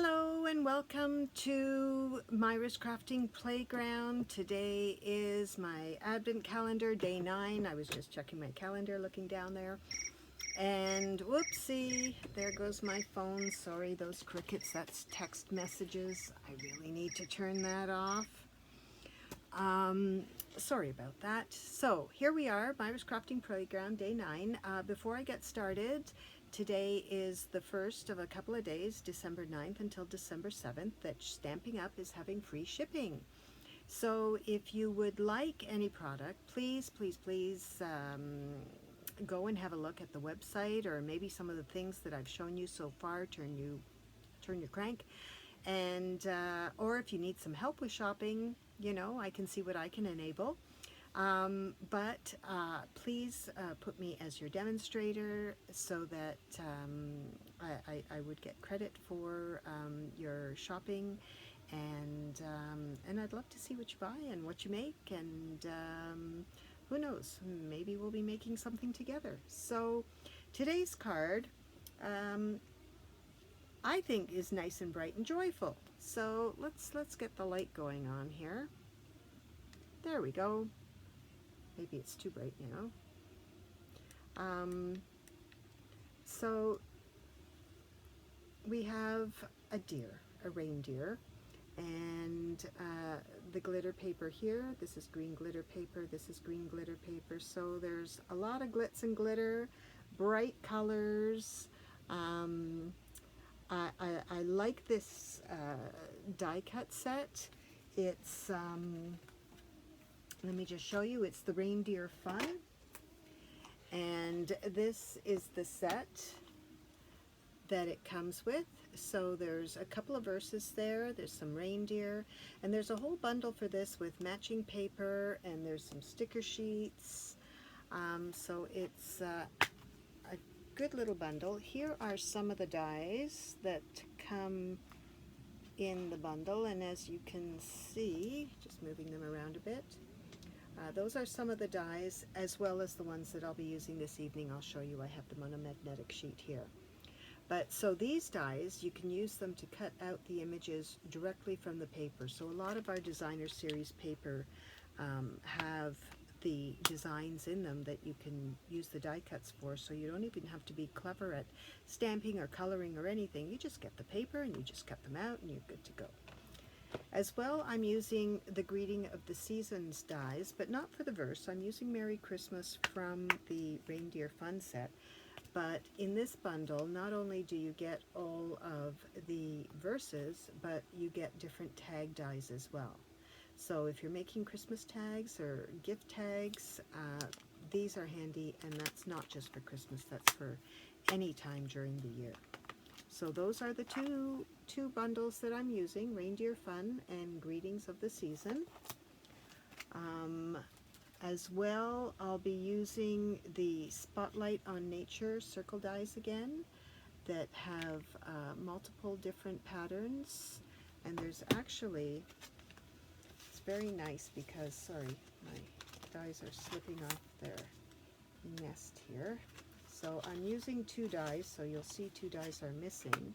Hello and welcome to Myra's Crafting Playground. Today is my Advent calendar, day 9. I was just checking my calendar, looking down there. And whoopsie, there goes my phone. Sorry, those crickets, that's text messages. I really need to turn that off. Sorry about that. So here we are, Myra's Crafting Playground, day 9. Before I get started, today is the first of a couple of days, December 9th until December 7th, that Stampin' Up! Is having free shipping. So if you would like any product, please go and have a look at the website, or maybe some of the things that I've shown you so far, turn your crank. And or if you need some help with shopping, you know, I can see what I can enable. But please put me as your demonstrator so that I would get credit for your shopping, and I'd love to see what you buy and what you make, and who knows, maybe we'll be making something together. So today's card I think is nice and bright and joyful. So let's get the light going on here. There we go. Maybe it's too bright now. So we have a deer, a reindeer, and the glitter paper here. This is green glitter paper, this is green glitter paper. So there's a lot of glitz and glitter, bright colors. I like this die cut set. It's, let me just show you, it's the Reindeer Fun. And this is the set that it comes with. So there's a couple of verses there, there's some reindeer, and there's a whole bundle for this with matching paper, and there's some sticker sheets. So it's a good little bundle. Here are some of the dies that come in the bundle, and as you can see, just moving them around a bit, those are some of the dies, as well as the ones that I'll be using this evening. I'll show you, I have them on a magnetic sheet here. But so these dies, you can use them to cut out the images directly from the paper. So a lot of our designer series paper have the designs in them that you can use the die cuts for, so you don't even have to be clever at stamping or coloring or anything. You just get the paper and you just cut them out and you're good to go. As well, I'm using the Greeting of the Seasons dies, but not for the verse. I'm using Merry Christmas from the Reindeer Fun set. But in this bundle, not only do you get all of the verses, but you get different tag dies as well. So if you're making Christmas tags or gift tags, these are handy, and that's not just for Christmas, that's for any time during the year. So those are the two bundles that I'm using, Reindeer Fun and Greetings of the Season. As well, I'll be using the Spotlight on Nature circle dies again that have multiple different patterns. And there's actually, it's very nice because, sorry, my dies are slipping off their nest here. So I'm using 2 dies, so you'll see 2 dies are missing,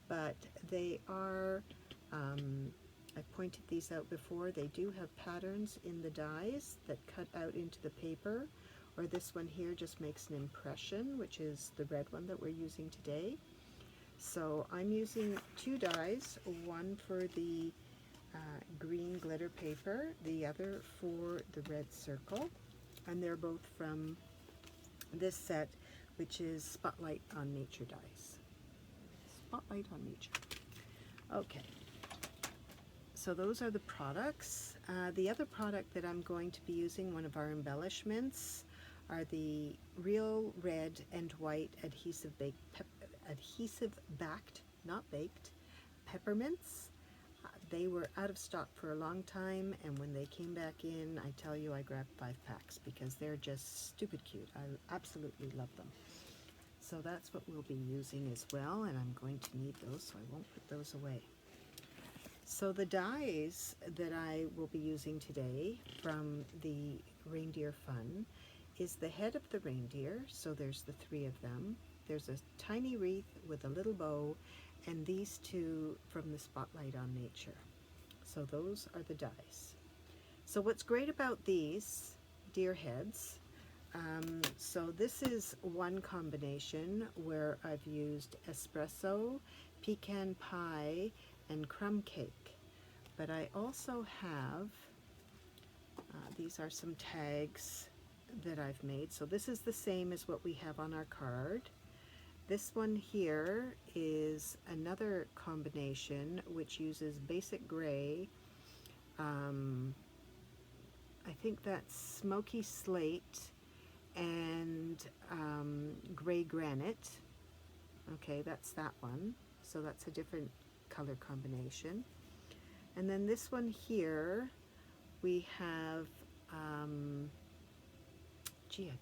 but they are, I pointed these out before, they do have patterns in the dies that cut out into the paper, or this one here just makes an impression, which is the red one that we're using today. So I'm using 2 dies, one for the green glitter paper, the other for the red circle, and they're both from this set, which is Spotlight on Nature dies. Spotlight on Nature. Okay, so those are the products. The other product that I'm going to be using, one of our embellishments, are the Real Red and White adhesive backed, not baked, peppermints. They were out of stock for a long time, and when they came back in, I tell you, I grabbed 5 packs because they're just stupid cute. I absolutely love them. So that's what we'll be using as well, and I'm going to need those, so I won't put those away. So the dies that I will be using today from the Reindeer Fun is the head of the reindeer, so there's the 3 of them. There's a tiny wreath with a little bow, and these two from the Spotlight on Nature. So those are the dies. So what's great about these deer heads, so this is one combination where I've used espresso, pecan pie, and crumb cake. But I also have, these are some tags that I've made. So this is the same as what we have on our card. This one here is another combination which uses basic gray. I think that's smoky slate and gray granite. Okay, that's that one. So that's a different color combination. And then this one here, we have, I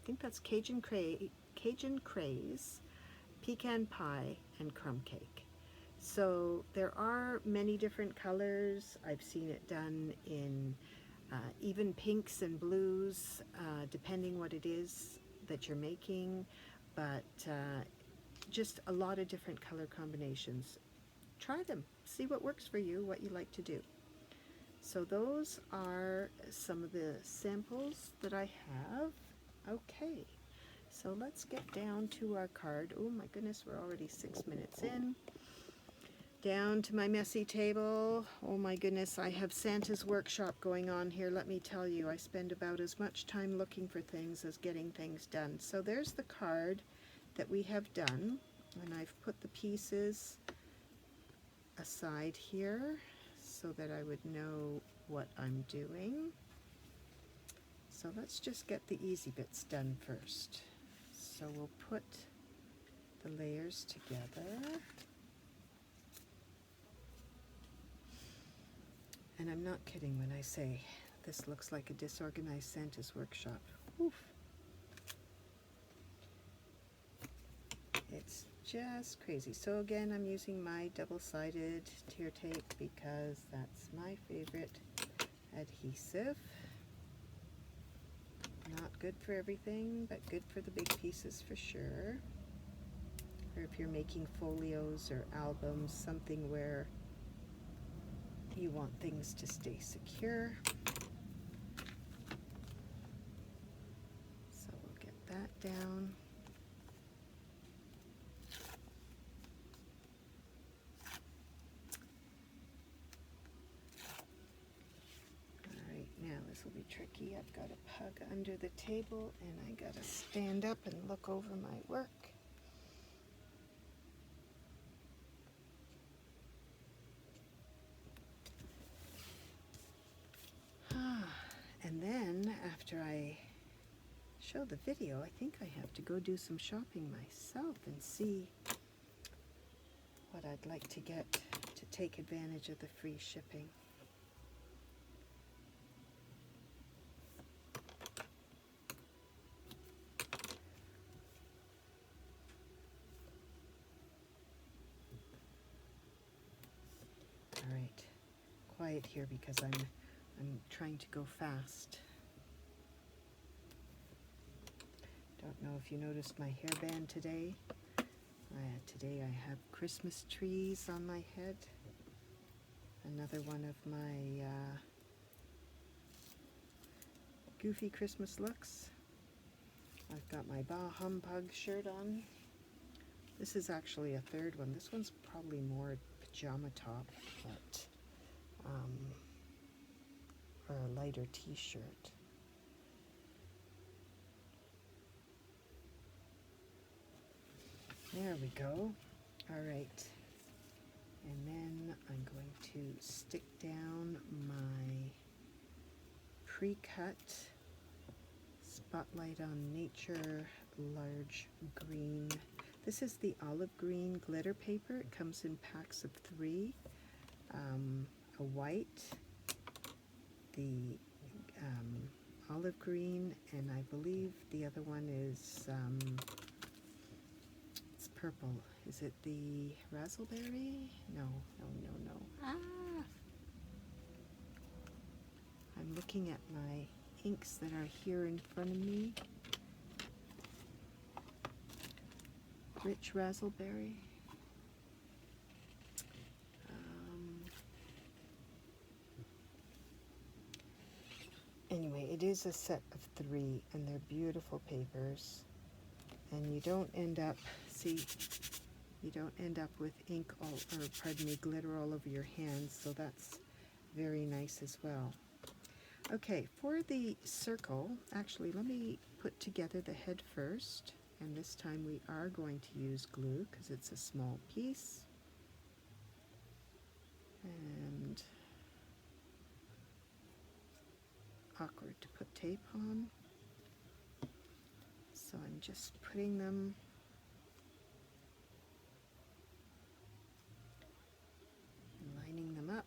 think that's Cajun Craze, pecan pie, and crumb cake. So there are many different colors. I've seen it done in even pinks and blues, depending what it is that you're making, but just a lot of different color combinations. Try them, see what works for you, what you like to do. So those are some of the samples that I have. Okay, so let's get down to our card. Oh my goodness, we're already 6 minutes in. Down to my messy table. Oh my goodness, I have Santa's workshop going on here. Let me tell you, I spend about as much time looking for things as getting things done. So there's the card that we have done, and I've put the pieces aside here so that I would know what I'm doing. So let's just get the easy bits done first. So we'll put the layers together. And I'm not kidding when I say this looks like a disorganized Santa's workshop. Oof. It's just crazy. So again, I'm using my double-sided tear tape because that's my favorite adhesive. Not good for everything, but good for the big pieces for sure. Or if you're making folios or albums, something where you want things to stay secure. So we'll get that down. Alright, now this will be tricky. I've got a pug under the table and I gotta stand up and look over my work. And then after I show the video, I think I have to go do some shopping myself and see what I'd like to get to take advantage of the free shipping. All right, quiet here because I'm trying to go fast. Don't know if you noticed my hairband today. Today I have Christmas trees on my head. Another one of my goofy Christmas looks. I've got my Bah Humbug shirt on. This is actually a third one. This one's probably more pajama top, but or a lighter t-shirt. There we go. All right. And then I'm going to stick down my pre-cut Spotlight on Nature large green. This is the olive green glitter paper. It comes in packs of 3. A white, the olive green, and I believe the other one is it's purple. Is it the raspberry? No. Ah! I'm looking at my inks that are here in front of me. Rich raspberry. is a set of 3, and they're beautiful papers. And you don't end up, see, you don't end up with ink all, or pardon me, glitter all over your hands, so that's very nice as well. Okay, for the circle, actually let me put together the head first, and this time we are going to use glue because it's a small piece. And awkward to put tape on, so I'm just putting them and lining them up.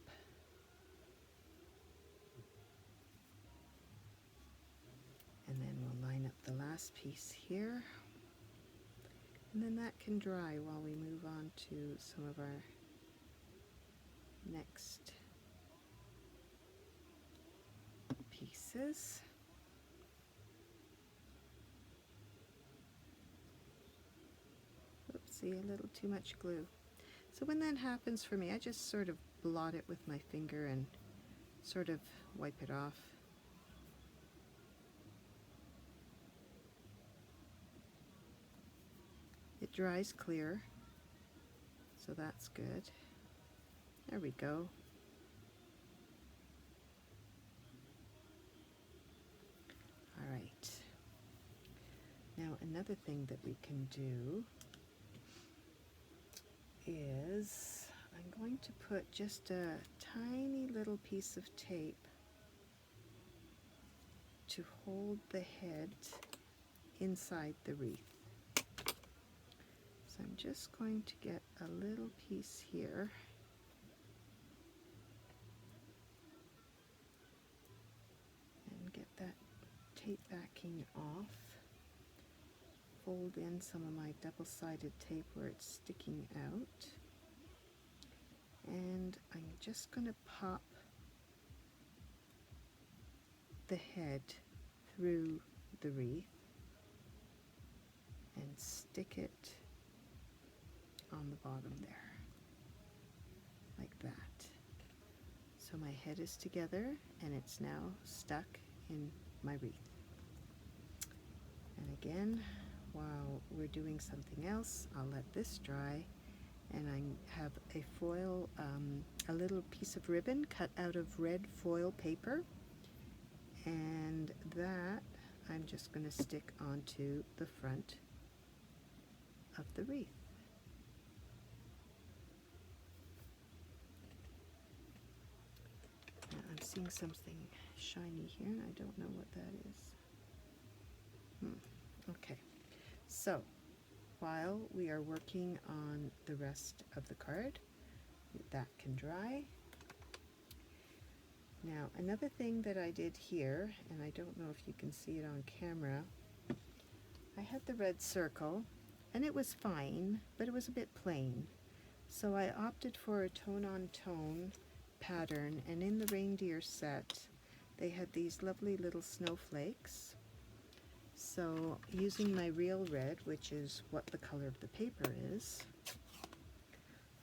And then we'll line up the last piece here, and then that can dry while we move on to some of our next pieces. Oops, see, a little too much glue. So when that happens for me, I just sort of blot it with my finger and sort of wipe it off. It dries clear, so that's good. There we go. All right. Now another thing that we can do is I'm going to put just a tiny little piece of tape to hold the head inside the wreath. So I'm just going to get a little piece here and get that tape backing off. Fold in some of my double-sided tape where it's sticking out. And I'm just going to pop the head through the wreath and stick it on the bottom there, like that. So my head is together and it's now stuck in my wreath. And again, while we're doing something else, I'll let this dry, and I have a foil, a little piece of ribbon cut out of red foil paper, and that I'm just going to stick onto the front of the wreath. Now I'm seeing something shiny here, and I don't know what that is. Okay, so while we are working on the rest of the card, that can dry. Now another thing that I did here, and I don't know if you can see it on camera, I had the red circle and it was fine, but it was a bit plain. So I opted for a tone-on-tone pattern, and in the reindeer set they had these lovely little snowflakes. So using my real red, which is what the color of the paper is,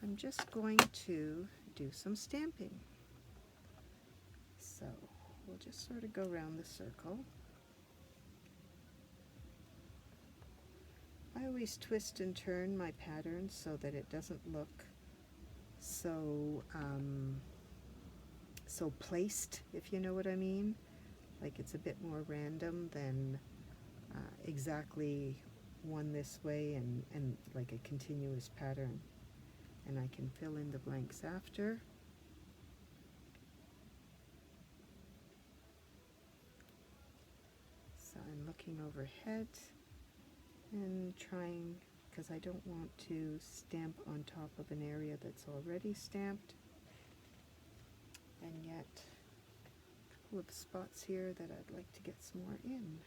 I'm just going to do some stamping. So we'll just sort of go around the circle. I always twist and turn my pattern so that it doesn't look so so placed, if you know what I mean. Like it's a bit more random than exactly one this way and like a continuous pattern. And I can fill in the blanks after. So I'm looking overhead and trying, because I don't want to stamp on top of an area that's already stamped, and yet a couple of spots here that I'd like to get some more in.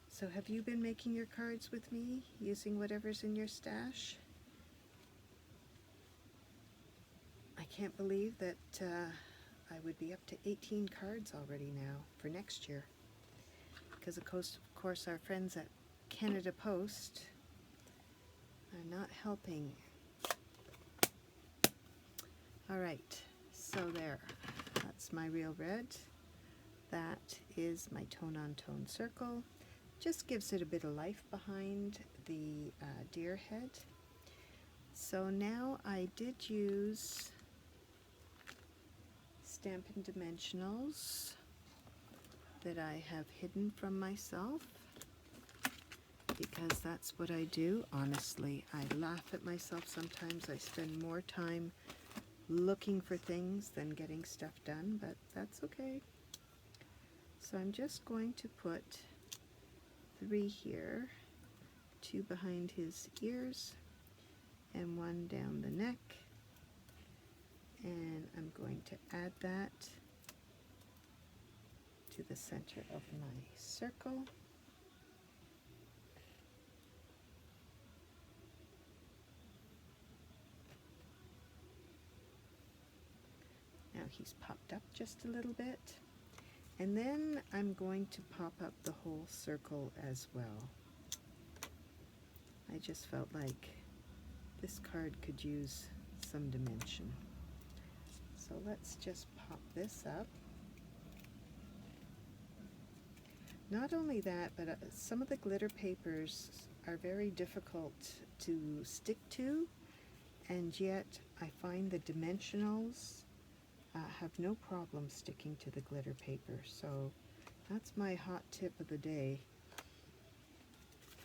So have you been making your cards with me, using whatever's in your stash? I can't believe that I would be up to 18 cards already now for next year, because of course our friends at Canada Post are not helping. All right, So there, that's my real red. That is my tone on tone circle. Just gives it a bit of life behind the deer head. So now I did use Stampin' Dimensionals that I have hidden from myself, because that's what I do. Honestly, I laugh at myself sometimes. I spend more time looking for things than getting stuff done, but that's okay. So I'm just going to put 3 here, 2 behind his ears, and 1 down the neck. And I'm going to add that to the center of my circle. Now he's popped up just a little bit. And then I'm going to pop up the whole circle as well. I just felt like this card could use some dimension. So let's just pop this up. Not only that, but some of the glitter papers are very difficult to stick to, and yet I find the dimensionals have no problem sticking to the glitter paper. So that's my hot tip of the day.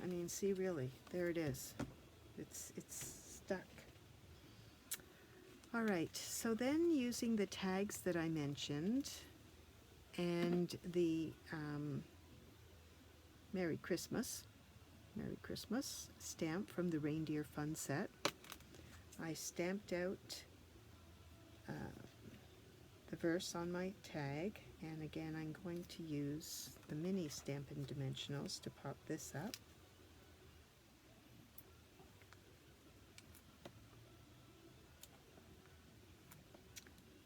I mean, see, really, there it is. It's stuck. All right, so then using the tags that I mentioned and the Merry Christmas stamp from the Reindeer Fun set, I stamped out the verse on my tag, and again I'm going to use the mini Stampin' Dimensionals to pop this up.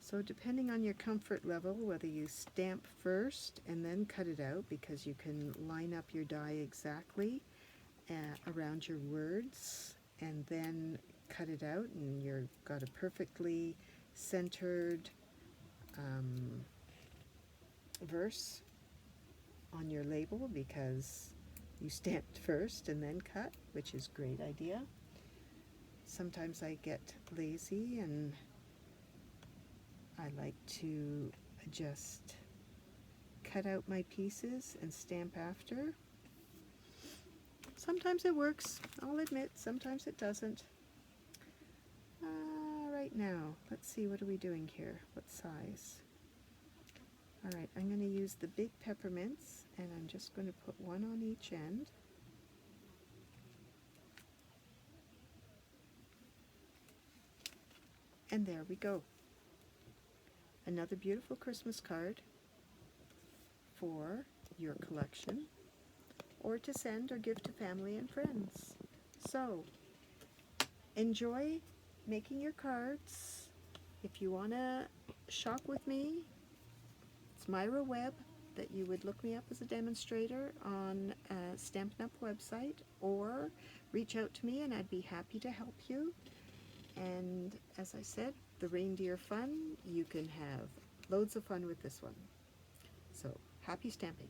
So depending on your comfort level, whether you stamp first and then cut it out, because you can line up your die exactly around your words and then cut it out, and you've got a perfectly centered verse on your label because you stamped first and then cut, which is a great idea. Sometimes I get lazy and I like to just cut out my pieces and stamp after. Sometimes it works, I'll admit, sometimes it doesn't. Right now, let's see, what are we doing here? What size? Alright, I'm going to use the big peppermints, and I'm just going to put 1 on each end. And there we go. Another beautiful Christmas card for your collection, or to send or give to family and friends. So, enjoy making your cards. If you want to shop with me, it's Myra Webb that you would look me up as a demonstrator on Stampin' Up! Website, or reach out to me and I'd be happy to help you. And as I said, the Reindeer Fun, you can have loads of fun with this one. So, happy stamping!